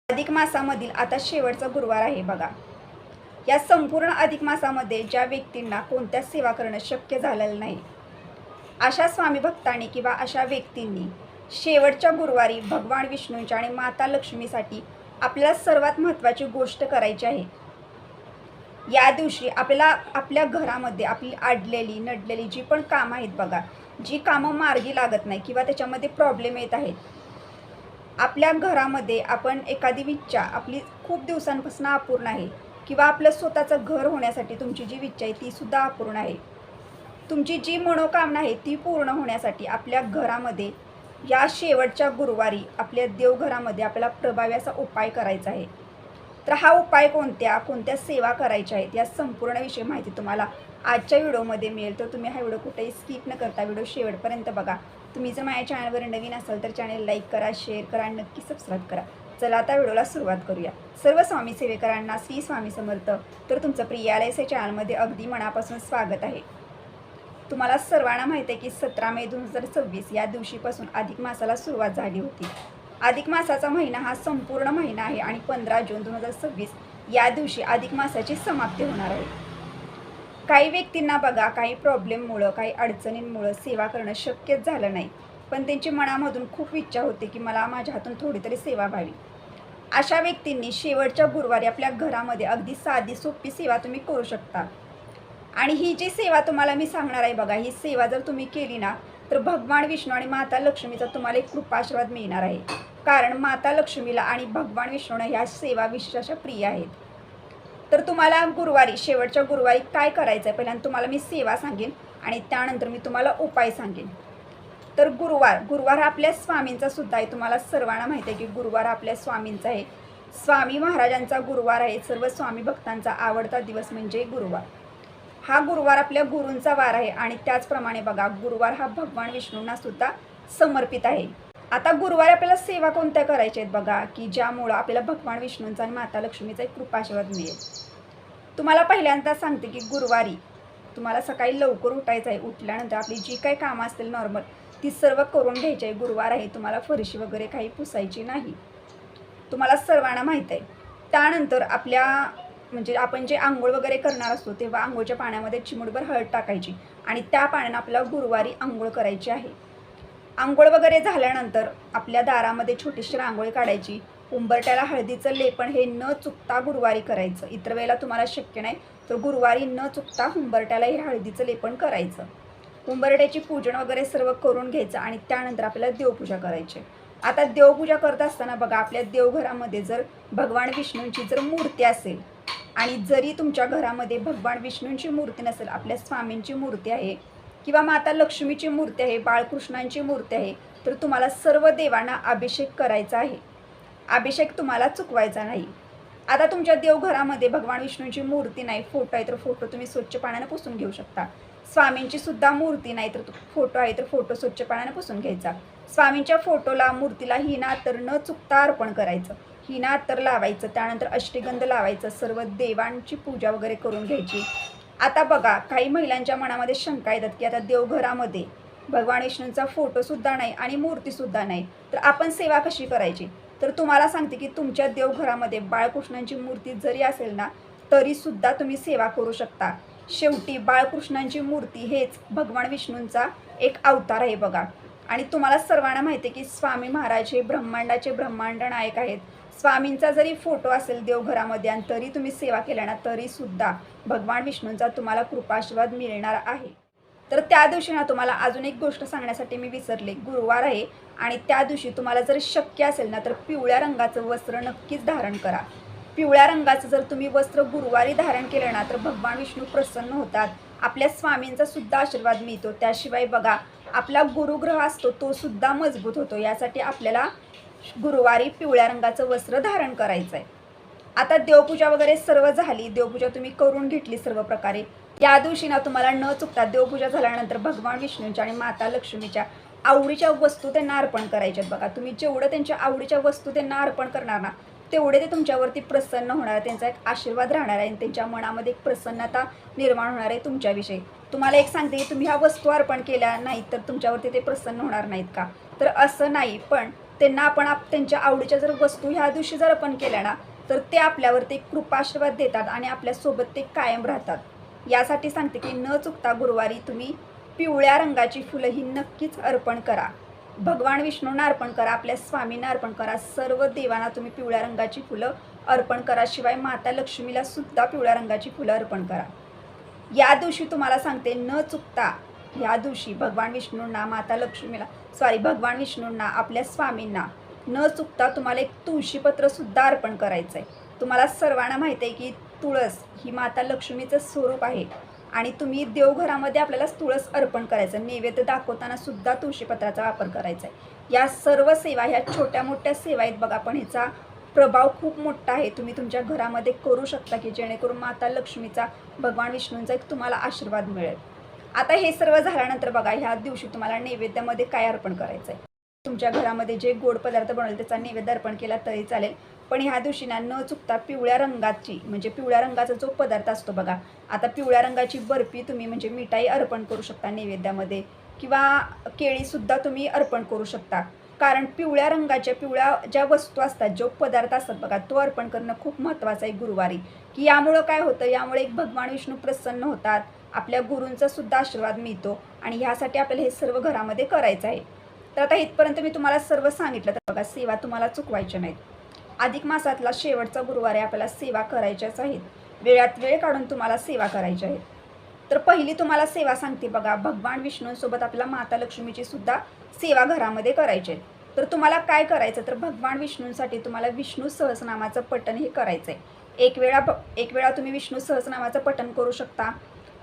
अधिक मासामधील आता शेवटचा गुरुवार आहे बघा. या संपूर्ण अधिक मासामध्ये ज्या व्यक्तींना कोणत्याच सेवा करणं शक्य झालेलं नाही, अशा स्वामी भक्तांनी किंवा अशा व्यक्तींनी शेवटच्या गुरुवारी भगवान विष्णूंच्या आणि माता लक्ष्मीसाठी आपल्याला सर्वात महत्त्वाची गोष्ट करायची आहे. या दिवशी आपल्याला आपल्या घरामध्ये आपली अडलेली नडलेली जी पण कामं आहेत बघा, जी कामं मार्गी लागत नाही किंवा त्याच्यामध्ये प्रॉब्लेम येत आहेत, आपल्या घरामध्ये आपण एखादी इच्छा आपली खूप दिवसांपासून अपूर्ण आहे किंवा आपलं स्वतःचं घर होण्यासाठी तुमची जी इच्छा आहे ती सुद्धा अपूर्ण आहे, तुमची जी मनोकामना आहे ती पूर्ण होण्यासाठी आपल्या घरामध्ये या शेवटच्या गुरुवारी आपल्या देवघरामध्ये आपल्याला प्रभावी असा उपाय करायचा आहे. तर हा उपाय कोणत्या सेवा करायच्या आहेत या संपूर्ण विषयी माहिती तुम्हाला आजच्या व्हिडिओमध्ये मिळेल. तर तुम्ही हा व्हिडिओ कुठेही स्किप न करता व्हिडिओ शेवटपर्यंत बघा. तुम्ही जर माझ्या चॅनलवर नवीन असाल तर चॅनल लाईक करा, शेअर करा आणि नक्की सबस्क्राईब करा. चला आता व्हिडिओला सुरुवात करूया. सर्व स्वामी सेवेकरांना श्री स्वामी समर्थ. तर तुमचं प्रियालयचे चॅनलमध्ये अगदी मनापासून स्वागत आहे. तुम्हाला सर्वांना माहिती आहे की 17 मे 2026 या दिवशीपासून अधिक मासाला सुरुवात झाली होती. अधिक मासाचा महिना हा संपूर्ण महिना आहे आणि 15 जून 2026 या दिवशी अधिक मासाची समाप्ती होणार आहे. काही व्यक्तींना बघा, काही प्रॉब्लेममुळं, काही अडचणींमुळं सेवा करणं शक्यच झालं नाही, पण त्यांची मनामधून खूप इच्छा होते की मला माझ्या हातून थोडी तरी सेवा व्हावी. अशा व्यक्तींनी शेवटच्या गुरुवारी आपल्या घरामध्ये अगदी साधी सोपी सेवा तुम्ही करू शकता. आणि ही जी सेवा तुम्हाला मी सांगणार आहे बघा, ही सेवा जर तुम्ही केली ना तर भगवान विष्णू आणि माता लक्ष्मीचा तुम्हाला एक कृपाशीर्वाद मिळणार आहे. कारण माता लक्ष्मीला आणि भगवान विष्णूला ह्या सेवा विशेष अशा प्रिय आहेत. तर तुम्हाला गुरुवारी शेवटच्या गुरुवारी काय करायचं आहे, पहिल्यांदा तुम्हाला मी सेवा सांगेन आणि त्यानंतर मी तुम्हाला उपाय सांगेन. तर गुरुवार हा आपल्या स्वामींचा सुद्धा आहे. तुम्हाला सर्वांना माहिती आहे की गुरुवार आपल्या स्वामींचा आहे. स्वामी महाराजांचा गुरुवार आहे. सर्व स्वामी भक्तांचा आवडता दिवस म्हणजे गुरुवार. हा गुरुवार आपल्या गुरूंचा वार आहे आणि त्याचप्रमाणे बघा, गुरुवार हा भगवान विष्णूंना सुद्धा समर्पित आहे. आता गुरुवारी आपल्याला सेवा कोणत्या करायच्या आहेत बघा, की ज्यामुळं आपल्याला भगवान विष्णूंचा आणि माता लक्ष्मीचा एक कृपाशीर्वाद मिळेल. तुम्हाला पहिल्यांदा सांगते की गुरुवारी तुम्हाला सकाळी लवकर उठायचं आहे. उठल्यानंतर आपली जी काही कामं असतील नॉर्मल ती सर्व करून घ्यायची आहे. गुरुवार आहे, तुम्हाला फरशी वगैरे काही पुसायची नाही, तुम्हाला सर्वांना माहीत आहे. त्यानंतर म्हणजे आपण जे आंघोळ वगैरे करणार असतो तेव्हा आंघोळच्या पाण्यामध्ये चिमूटभर हळद टाकायची आणि त्या पाण्यानं आपल्याला गुरुवारी आंघोळ करायची आहे. आंघोळ वगैरे झाल्यानंतर आपल्या दारामध्ये छोटीशी रांगोळी काढायची. उंबरट्याला हळदीचं लेपन हे न चुकता गुरुवारी करायचं. इतर वेळेला तुम्हाला शक्य नाही तर गुरुवारी न चुकता उंबरट्याला हे हळदीचं लेपन करायचं. उंबरट्याची पूजन वगैरे सर्व करून घ्यायचं आणि त्यानंतर आपल्याला देवपूजा करायची. आता देवपूजा करत असताना बघा, आपल्या देवघरामध्ये जर भगवान विष्णूंची जर मूर्ती असेल आणि जरी तुमच्या घरामध्ये भगवान विष्णूंची मूर्ती नसेल, आपल्या स्वामींची मूर्ती आहे किंवा माता लक्ष्मीची मूर्ती आहे, बाळकृष्णांची मूर्ती आहे, तर तुम्हाला सर्व देवांना अभिषेक करायचा आहे. अभिषेक तुम्हाला चुकवायचा नाही. आता तुमच्या देवघरामध्ये भगवान विष्णूंची मूर्ती नाही, फोटो आहे तर फोटो तुम्ही स्वच्छ पाण्याने पुसून घेऊ शकता. स्वामींची सुद्धा मूर्ती नाही तर फोटो आहे तर फोटो स्वच्छ पाण्याने पुसून घ्यायचा. स्वामींच्या फोटोला मूर्तीला हिना अत्तर न चुकता अर्पण करायचं. हिना अत्तर लावायचं, त्यानंतर अष्टगंध लावायचं, सर्व देवांची पूजा वगैरे करून घ्यायची. आता बघा, काही महिलांच्या मनामध्ये शंका येतात की आता देवघरामध्ये भगवान विष्णूंचा फोटोसुद्धा नाही आणि मूर्तीसुद्धा नाही, तर आपण सेवा कशी करायची. तर तुम्हाला सांगते की तुमच्या देवघरामध्ये बाळकृष्णांची मूर्ती जरी असेल ना तरीसुद्धा तुम्ही सेवा करू शकता. शेवटी बाळकृष्णांची मूर्ती हेच भगवान विष्णूंचा एक अवतार आहे बघा. आणि तुम्हाला सर्वांना माहिती आहे की स्वामी महाराज हे ब्रह्मांडाचे ब्रह्मांड नायक आहेत. स्वामींचा जरी फोटो असेल देवघरामध्ये आणि तरी तुम्ही सेवा केल्या ना तरीसुद्धा भगवान विष्णूंचा तुम्हाला कृपाशीर्वाद मिळणार आहे. तर त्या दिवशी ना तुम्हाला अजून एक गोष्ट सांगण्यासाठी मी विसरले. गुरुवार आहे आणि त्या दिवशी तुम्हाला जर शक्य असेल ना तर पिवळ्या रंगाचं वस्त्र नक्कीच धारण करा. पिवळ्या रंगाचं जर तुम्ही वस्त्र गुरुवारी धारण केलं ना तर भगवान विष्णू प्रसन्न होतात, आपल्या स्वामींचा सुद्धा आशीर्वाद मिळतो. त्याशिवाय बघा, आपला गुरुग्रह असतो तो सुद्धा मजबूत होतो. यासाठी आपल्याला गुरुवारी पिवळ्या रंगाचं वस्त्र धारण करायचं आहे. आता देवपूजा वगैरे सर्व झाली, देवपूजा तुम्ही करून घेतली सर्व प्रकारे. या दिवशी ना तुम्हाला न चुकता देवपूजा झाल्यानंतर भगवान विष्णूंच्या आणि माता लक्ष्मीच्या आवडीच्या वस्तू त्यांना अर्पण करायच्यात बघा. तुम्ही जेवढं त्यांच्या आवडीच्या वस्तू त्यांना अर्पण करणार ना तेवढे ते तुमच्यावरती प्रसन्न होणार, त्यांचा एक आशीर्वाद राहणार आहे आणि त्यांच्या मनामध्ये एक प्रसन्नता निर्माण होणार आहे तुमच्याविषयी. तुम्हाला एक सांगते की तुम्ही ह्या वस्तू अर्पण केल्या नाहीत तर तुमच्यावरती ते प्रसन्न होणार नाहीत का, तर असं नाही, पण त्यांना आपण त्यांच्या आवडीच्या जर वस्तू ह्या दिवशी जर अर्पण केल्या ना, तर ते आपल्यावर ते कृपाशीर्वाद देतात आणि आपल्यासोबत ते कायम राहतात. यासाठी सांगते की न चुकता गुरुवारी तुम्ही पिवळ्या रंगाची फुलं ही नक्कीच अर्पण करा. भगवान विष्णूंना अर्पण करा, आपल्या स्वामींना अर्पण करा, सर्व देवांना तुम्ही पिवळ्या रंगाची फुलं अर्पण करा. शिवाय माता लक्ष्मीला सुद्धा पिवळ्या रंगाची फुलं अर्पण करा. या दिवशी तुम्हाला सांगते न चुकता या दिवशी भगवान विष्णूंना आपल्या स्वामींना न चुकता तुम्हाला एक तुळशीपत्र सुद्धा अर्पण करायचं आहे. तुम्हाला सर्वांना माहिती आहे की तुळस ही माता लक्ष्मीचं स्वरूप आहे आणि तुम्ही देवघरामध्ये आपल्याला तुळस अर्पण करायचं, नैवेद्य दाखवताना सुद्धा तुळशीपत्राचा वापर करायचा आहे. या सर्व सेवा ह्या छोट्या मोठ्या सेवा आहेत बघा, पण ह्याचा प्रभाव खूप मोठा आहे. तुम्ही तुमच्या घरामध्ये करू शकता की जेणेकरून माता लक्ष्मीचा, भगवान विष्णूंचा एक तुम्हाला आशीर्वाद मिळेल. आता हे सर्व झाल्यानंतर बघा, ह्या दिवशी तुम्हाला नैवेद्यामध्ये काय अर्पण करायचं आहे. तुमच्या घरामध्ये जे गोड पदार्थ बनवले त्याचा नैवेद्य अर्पण केला तरी चालेल, पण ह्या दिवशी न चुकता पिवळ्या रंगाची म्हणजे पिवळ्या रंगाचा जो पदार्थ असतो बघा, आता पिवळ्या रंगाची बर्फी तुम्ही म्हणजे मिठाई अर्पण करू शकता नैवेद्यामध्ये, किंवा केळीसुद्धा तुम्ही अर्पण करू शकता. कारण पिवळ्या पिवळ्या ज्या वस्तू असतात, जो पदार्थ असतात बघा, तो अर्पण करणं खूप महत्त्वाचं आहे गुरुवारी. की यामुळं काय होतं, यामुळे एक भगवान विष्णू प्रसन्न होतात, आपल्या गुरूंचा सुद्धा आशीर्वाद मिळतो आणि ह्यासाठी आपल्याला हे सर्व घरामध्ये करायचं आहे. तर आता इथपर्यंत मी तुम्हाला सर्व सांगितलं. तर बघा, सेवा तुम्हाला चुकवायच्या नाहीत. अधिक मासातला शेवटचा गुरुवार आहे, आपल्याला सेवा करायच्याच आहेत. वेळात वेळ काढून तुम्हाला सेवा करायच्या आहेत. तर पहिली तुम्हाला सेवा सांगते बघा, भगवान विष्णूंसोबत आपल्याला माता लक्ष्मीची सुद्धा सेवा घरामध्ये करायची आहे. तर तुम्हाला काय करायचं, तर भगवान विष्णूंसाठी तुम्हाला विष्णू सहस्रनामाचं पठण हे करायचं आहे. एक वेळा तुम्ही विष्णू सहस्रनामाचं पठण करू शकता.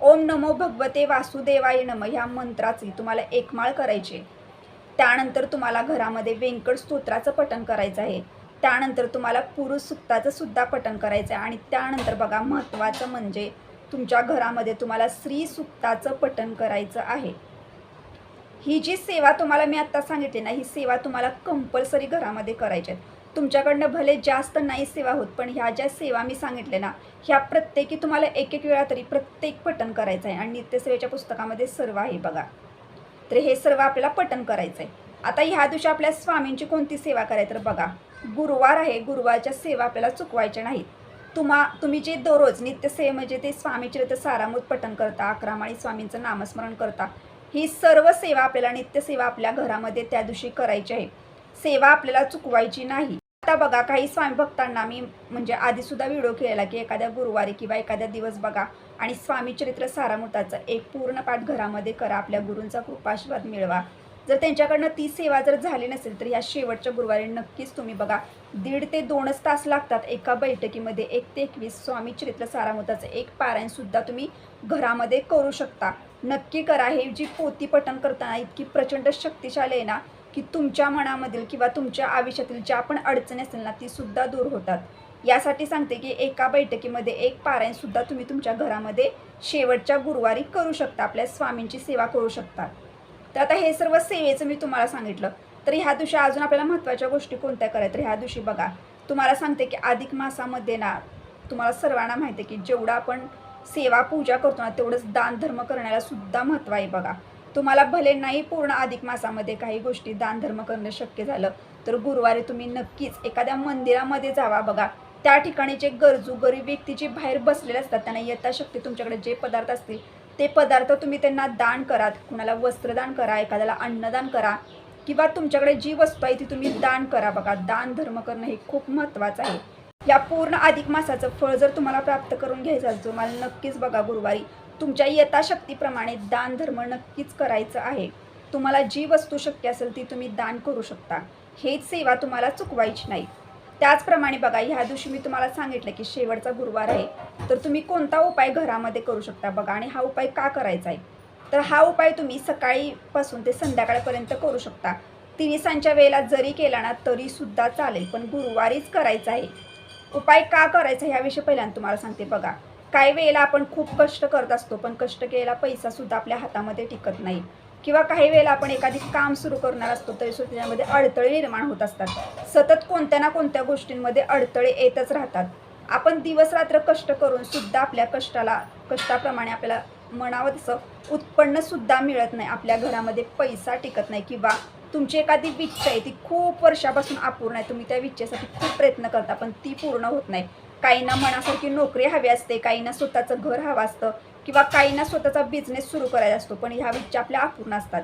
ओम नमो भगवते वासुदेवाय नमः ह्या मंत्राची तुम्हाला एक माळ करायची. त्यानंतर तुम्हाला घरामध्ये व्यंकट स्तोत्राचं पठण करायचं आहे. त्यानंतर तुम्हाला पुरुष सुक्ताचं सुद्धा पठण करायचं आहे. आणि त्यानंतर बघा, महत्त्वाचं म्हणजे तुमच्या घरामध्ये तुम्हाला श्री सुक्ताचं पठण करायचं आहे. ही जी सेवा तुम्हाला मी आत्ता सांगितली ना, ही सेवा तुम्हाला कंपल्सरी घरामध्ये करायच्या आहेत. तुमच्याकडनं भले जास्त नाही सेवा होत, पण ह्या ज्या सेवा मी सांगितल्या ना, ह्या प्रत्येकी तुम्हाला एक वेळा तरी प्रत्येक पठण करायचं आहे. आणि नित्यसेवेच्या पुस्तकामध्ये सर्व आहे बघा. तर हे सर्व आपल्याला पठण करायचं आहे. आता ह्या दिवशी आपल्या स्वामींची कोणती सेवा करायची, तर बघा, गुरुवार आहे, गुरुवारच्या सेवा आपल्याला चुकवायच्या नाहीत. तुम्ही जे दररोज नित्यसेवे म्हणजे ते स्वामीचरित्र सारामृत पठण करता, 11 माळी स्वामींचं नामस्मरण करता, ही सर्व सेवा आपल्याला नित्यसेवा आपल्या घरामध्ये त्या दिवशी करायची आहे. सेवा आपल्याला चुकवायची नाही. आता बघा, काही स्वामी भक्तांना मी म्हणजे आधीसुद्धा व्हिडिओ केलेला की एखाद्या गुरुवारी किंवा एखाद्या दिवस बघा आणि स्वामीचरित्र सारामृताचं एक पूर्ण पाठ घरामध्ये करा, आपल्या गुरूंचा कृपाशीर्वाद मिळवा. जर त्यांच्याकडनं ती सेवा जर झाली नसेल तर ह्या शेवटच्या गुरुवारी नक्कीच तुम्ही बघा, 1.5 ते 2 तास लागतात एका बैठकीमध्ये 1 ते 21 स्वामीचरित्र सारामृताचं एक पारायणसुद्धा तुम्ही घरामध्ये करू शकता. नक्की करा. हे जी पोथी पठण करताना इतकी प्रचंड शक्तिशाली आहे ना, की तुमच्या मनामधील किंवा तुमच्या आयुष्यातील ज्या पण अडचणी असतील ना, ती सुद्धा दूर होतात. यासाठी सांगते की एका बैठकीमध्ये एक पारायणसुद्धा तुम्ही तुमच्या घरामध्ये शेवटच्या गुरुवारी करू शकता, आपल्या स्वामींची सेवा करू शकता. तर आता हे सर्व सेवेचं मी तुम्हाला सांगितलं. तर ह्या दिवशी अजून आपल्याला महत्त्वाच्या गोष्टी कोणत्या करायच्या, तर ह्या दिवशी बघा, तुम्हाला सांगते की अधिक मासामध्ये ना, तुम्हाला सर्वांना माहिती आहे की जेवढा आपण सेवा पूजा करतो ना, तेवढंच दान धर्म करण्याला सुद्धा महत्त्व आहे बघा. तुम्हाला भले नाही पूर्ण अधिक मासामध्ये काही गोष्टी दान धर्म करणं शक्य झालं, तर गुरुवारी तुम्ही नक्कीच एखाद्या मंदिरामध्ये जावा बघा. त्या ठिकाणी जे गरजू गरीब व्यक्ती जे बाहेर बसलेले असतात, त्यांना यथाशक्ती तुमच्याकडे जे पदार्थ असतील ते पदार्थ तुम्ही त्यांना दान करा. कुणाला वस्त्रदान करा, एखाद्याला अन्नदान करा, किंवा तुमच्याकडे जी वस्तू आहे ती तुम्ही दान करा बघा. दान धर्म करणं हे खूप महत्त्वाचं आहे. या पूर्ण अधिक मासाचं फळ जर तुम्हाला प्राप्त करून घ्यायचं असेल, तुम्हाला नक्कीच बघा गुरुवारी तुमच्या यथाशक्तीप्रमाणे दान धर्म नक्कीच करायचं आहे. तुम्हाला जी वस्तू शक्य असेल ती तुम्ही दान करू शकता. हेच सेवा तुम्हाला चुकवायची नाही. त्याचप्रमाणे बघा, ह्या दिवशी मी तुम्हाला सांगितलं की शेवटचा गुरुवार आहे, तर तुम्ही कोणता उपाय घरामध्ये करू शकता बघा. आणि हा उपाय का करायचा आहे, तर हा उपाय तुम्ही सकाळीपासून ते संध्याकाळपर्यंत करू शकता. तिन्हीसांच्या वेळेला जरी केला ना तरीसुद्धा चालेल, पण गुरुवारीच करायचा आहे. उपाय का करायचा ह्याविषयी पहिल्यांदा तुम्हाला सांगते बघा. काही वेळेला आपण खूप कष्ट करत असतो, पण कष्ट केलेला पैसासुद्धा आपल्या हातामध्ये टिकत नाही. किंवा काही वेळेला आपण एखादी काम सुरू करणार असतो तरीसुद्धा त्याच्यामध्ये अडथळे निर्माण होत असतात. सतत कोणत्या ना कोणत्या गोष्टींमध्ये अडथळे येतच राहतात. आपण दिवस रात्र कष्ट करून सुद्धा आपल्या कष्टाप्रमाणे आपल्याला म्हणावं तसं उत्पन्नसुद्धा मिळत नाही. आपल्या घरामध्ये पैसा टिकत नाही किंवा तुमची एखादी इच्छा आहे ती खूप वर्षापासून अपूर्ण आहे, तुम्ही त्या इच्छेसाठी खूप प्रयत्न करता पण ती पूर्ण होत नाही. काहींना मनासारखी नोकरी हवी असते, काहींना स्वतःचं घर हवं असतं किंवा काहींना स्वतःचा बिझनेस सुरू करायचा असतो, पण ह्या इच्छा आपल्या अपूर्ण असतात.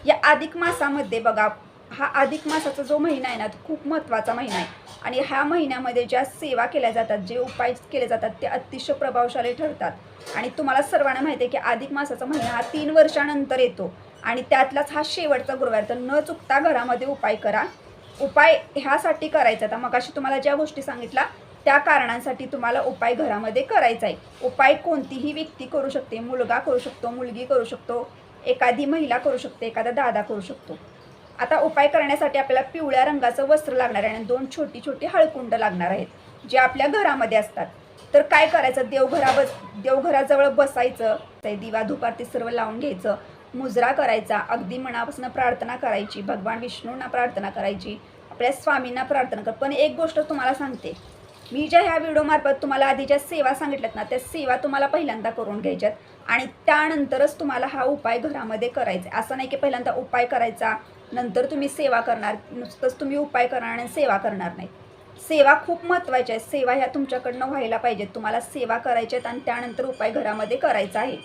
या अधिक मासामध्ये बघा, हा अधिक मासाचा जो महिना आहे ना, तो खूप महत्त्वाचा महिना आहे आणि ह्या महिन्यामध्ये ज्या सेवा केल्या जातात, जे उपाय केले जातात ते अतिशय प्रभावशाली ठरतात. आणि तुम्हाला सर्वांना माहिती आहे की अधिक मासाचा महिना हा 3 वर्षानंतर येतो आणि त्यातलाच हा शेवटचा गुरुवार. तर न चुकता घरामध्ये उपाय करा. उपाय ह्यासाठी करायचा, आता मगाशी तुम्हाला ज्या गोष्टी सांगितल्या त्या कारणांसाठी तुम्हाला उपाय घरामध्ये करायचा आहे. उपाय कोणतीही व्यक्ती करू शकते, मुलगा करू शकतो, मुलगी करू शकतो, एखादी महिला करू शकते, एखादा दादा करू शकतो. आता उपाय करण्यासाठी आपल्याला पिवळ्या रंगाचं वस्त्र लागणार आहे आणि 2 छोटी छोटी हळकुंड लागणार आहेत जे आपल्या घरामध्ये असतात. तर काय करायचं, देवघराजवळ बसायचं, दिवा धूपारती सर्व लावून घ्यायचं, मुजरा करायचा, अगदी मनापासून प्रार्थना करायची, भगवान विष्णूंना प्रार्थना करायची, आपल्या स्वामींना प्रार्थना कर. पण एक गोष्ट तुम्हाला सांगते, मी ज्या ह्या व्हिडिओमार्फत तुम्हाला आधी ज्या सेवा सांगितल्यात ना, त्या सेवा तुम्हाला पहिल्यांदा करून घ्यायच्यात आणि त्यानंतरच तुम्हाला हा उपाय घरामध्ये करायचा. असं नाही की पहिल्यांदा उपाय करायचा नंतर तुम्ही सेवा करणार, नुसतंच तुम्ही उपाय करणार आणि सेवा करणार नाही. सेवा खूप महत्त्वाची आहे, सेवा ह्या तुमच्याकडनं व्हायला पाहिजेत. तुम्हाला सेवा करायच्यात आणि त्यानंतर उपाय घरामध्ये करायचा आहे.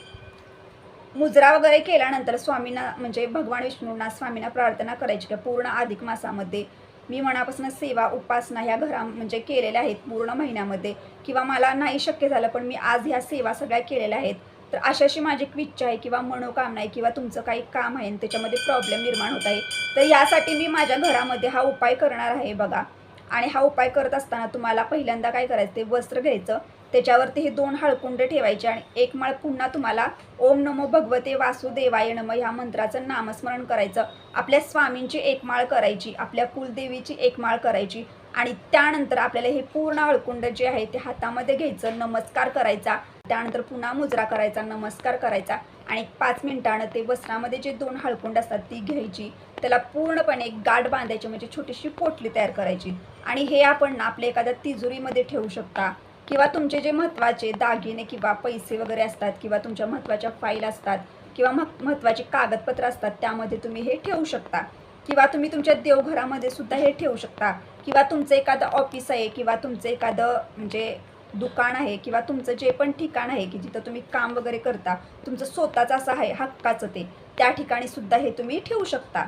मुजरा वगैरे केल्यानंतर स्वामींना म्हणजे भगवान विष्णूंना स्वामींना प्रार्थना करायची की पूर्ण अधिक मासामध्ये मी मनापासून सेवा उपासना ह्या म्हणजे केलेल्या आहेत पूर्ण महिन्यामध्ये, किंवा मला नाही शक्य झालं पण मी आज ह्या सेवा सगळ्या केलेल्या आहेत, तर अशाशी माझी एक इच्छा आहे किंवा मनोकामना आहे किंवा तुमचं काही काम आहे आणि त्याच्यामध्ये प्रॉब्लेम निर्माण होत आहे, तर यासाठी मी माझ्या घरामध्ये हा उपाय करणार आहे बघा. आणि हा उपाय करत असताना तुम्हाला पहिल्यांदा काय करायचं, ते वस्त्र घ्यायचं, त्याच्यावरती हे 2 हळकुंड ठेवायचे आणि एक माळ पुन्हा तुम्हाला ओम नमो भगवते वासुदेवाय नमः ह्या मंत्राचं नामस्मरण करायचं. आपल्या स्वामींची एक माळ करायची, आपल्या कुलदेवीची एक माळ करायची आणि त्यानंतर आपल्याला हे पूर्ण हळकुंड जे आहे ते हातामध्ये घ्यायचं, नमस्कार करायचा, त्यानंतर पुन्हा मुजरा करायचा, नमस्कार करायचा आणि 5 मिनिटानं ते वस्त्रामध्ये जे 2 हळकुंड असतात ती घ्यायची, त्याला पूर्णपणे गाठ बांधायची, म्हणजे छोटीशी पोटली तयार करायची आणि हे आपण ना आपल्या एखाद्या तिजोरीमध्ये ठेवू शकता किंवा तुमचे जे महत्त्वाचे दागिने किंवा पैसे वगैरे असतात किंवा तुमच्या महत्त्वाच्या फाईल असतात किंवा महत्त्वाचे कागदपत्र असतात त्यामध्ये तुम्ही हे ठेवू शकता किंवा तुम्ही तुमच्या देवघरामध्ये सुद्धा हे ठेवू शकता किंवा तुमचं एखादं ऑफिस आहे किंवा तुमचं एखादं म्हणजे दुकान आहे किंवा तुमचं जे पण ठिकाण आहे की जिथं तुम्ही काम वगैरे करता, तुमचं स्वतःचं असं आहे हक्काचं, ते त्या ठिकाणी सुद्धा हे तुम्ही ठेवू शकता.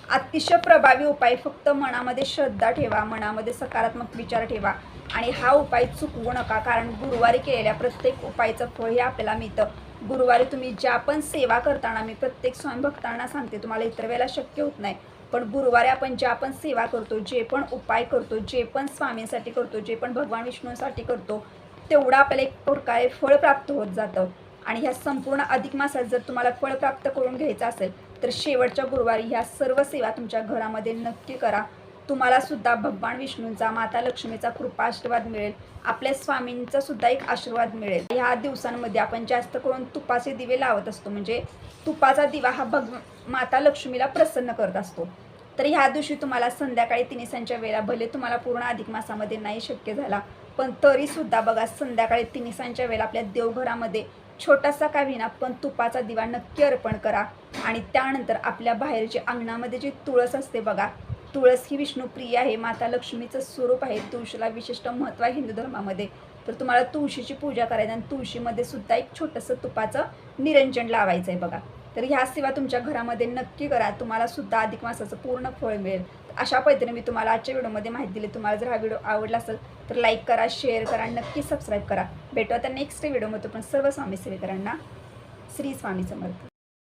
अतिशय प्रभावी उपाय, फक्त मनामध्ये श्रद्धा ठेवा, मनामध्ये सकारात्मक विचार ठेवा आणि हा उपाय चुकवू नका, कारण गुरुवारी केलेल्या प्रत्येक उपायाचं फळ हे आपल्याला मिळतं. गुरुवारी तुम्ही ज्या पण सेवा करताना, मी प्रत्येक स्वामी भक्तांना सांगते, तुम्हाला इतर वेळेला शक्य होत नाही, पण गुरुवारी आपण ज्या पण सेवा करतो, जे पण उपाय करतो, जे पण स्वामींसाठी करतो, जे पण भगवान विष्णूंसाठी करतो, तेवढं आपल्याला एक प्रकारे फळ प्राप्त होत जातं. आणि ह्या संपूर्ण अधिक मासात जर तुम्हाला फळ प्राप्त करून घ्यायचं असेल तर शेवटच्या गुरुवारी ह्या सर्व सेवा तुमच्या घरामध्ये नक्की करा. तुम्हाला सुद्धा भगवान विष्णूंचा, माता लक्ष्मीचा कृपा आशीर्वाद मिळेल, आपल्या स्वामींचा सुद्धा एक आशीर्वाद मिळेल. ह्या दिवसांमध्ये आपण जास्त करून तुपाचे दिवे लावत असतो, म्हणजे तुपाचा दिवा हा माता लक्ष्मीला प्रसन्न करत असतो. तर ह्या दिवशी तुम्हाला संध्याकाळी तिन्हीसांच्या वेळा, भले तुम्हाला पूर्ण अधिक मासामध्ये नाही शक्य झाला पण तरीसुद्धा बघा संध्याकाळी तिन्हीसांच्या वेळेला आपल्या देवघरामध्ये छोटासा का विना पण तुपाचा दिवा नक्की अर्पण करा. आणि त्यानंतर आपल्या बाहेरच्या अंगणामध्ये जी तुळस असते बघा, तुळस ही विष्णुप्रिय आहे, माता लक्ष्मीचं स्वरूप आहे, तुळशीला विशिष्ट महत्त्व आहे हिंदू धर्मामध्ये. तर तुम्हाला तुळशीची पूजा करायची आणि तुळशीमध्ये सुद्धा एक छोटंसं तुपाचं निरंजन लावायचं आहे बघा. तर ह्या सेवा तुमच्या घरामध्ये नक्की करा, तुम्हाला सुद्धा अधिक मासाचं पूर्ण फळ मिळेल. अशा पद्धतीने मी तुम्हाला आजच्या व्हिडिओमध्ये माहिती दिली. तुम्हाला जर हा व्हिडिओ आवडला असेल तर लाईक करा, शेअर करा, नक्की सबस्क्राईब करा. भेटू आता नेक्स्ट व्हिडिओमध्ये. पण सर्व स्वामी सेवेकरांना श्री स्वामी समर्थ.